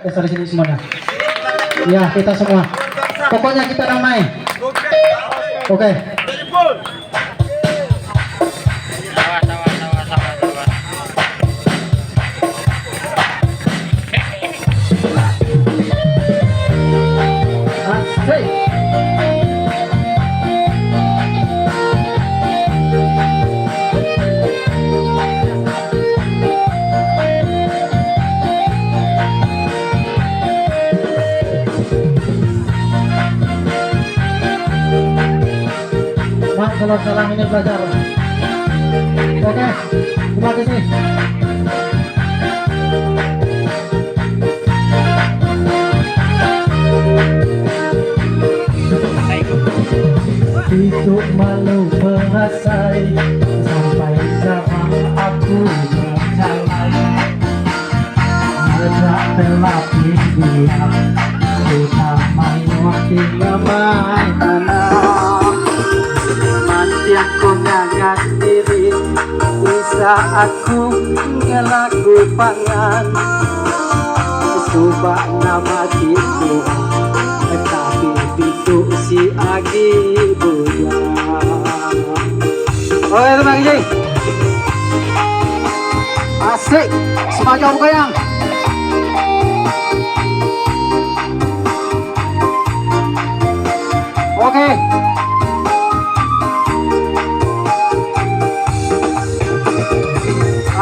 Dari sini semuanya. Ya, kita semua. Pokoknya kita damai. Oke. Hey. Kalau salah ini belajar. Oke, terima kasih. Itu malu merasai sampai sekarang aku mencari sejak terlatih dia kita main waktu main tanah. Aku ngagas diri bisa aku ngelaku pangan coba nama itu tapi itu si Agi Buya. Oke teman Agi asik semacam goyang. Oke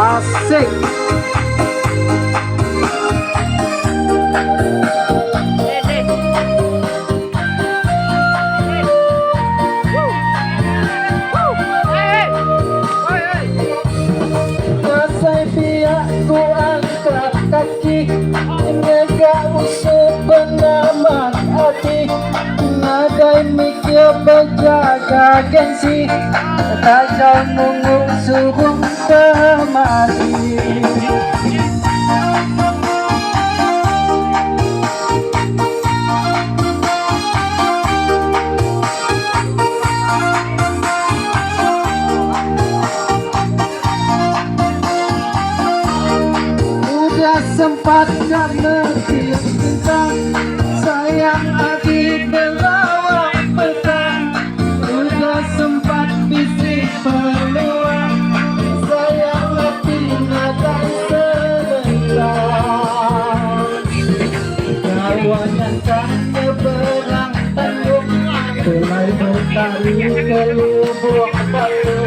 asik. Selesai pihak ku angkat kaki negak usut penaman hati nadai mikir berjaga gengsi tak jauh nunggu suruh kemari. Udah sempat gak mengerti tentang sayang hati belawak petang. Udah sempat bisik peluang sayang hati nadai selendang. Kawanan tak berang tanggung mulai bertari ke lubuk batu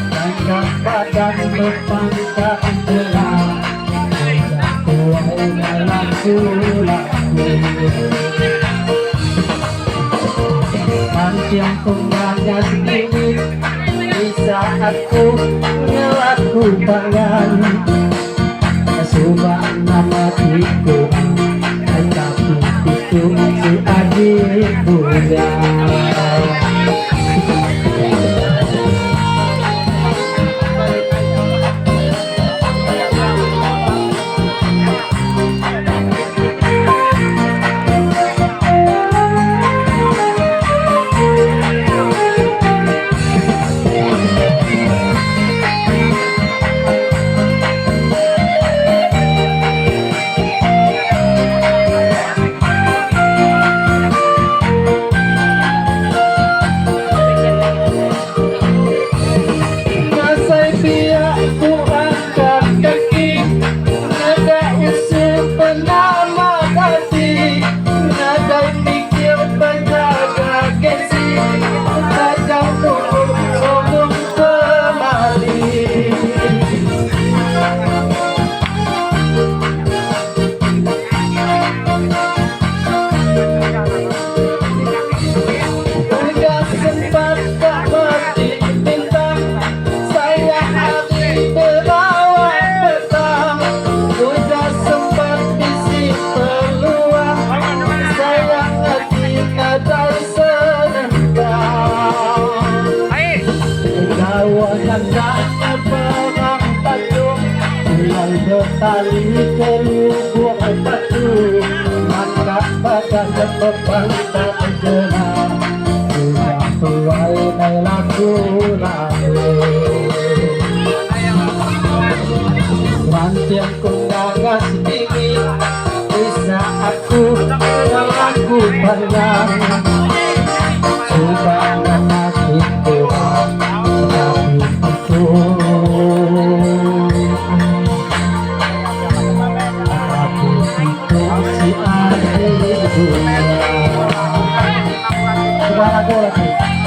angkat badan berpangkat gelap tuai laku-laku panjang penggagas ini bisa aku ngelaku tangan subah nama itu tapi itu si Agi Buya. Tali ke lubuk batu mangkat badan dan berpangkat jenang sudah tuai nai laku-laku Mantian ku ngagas tinggi bisa hadlang sudah makin Tuhan tapi itu tapi itu si adik dunia. Sebuah lagu lagi.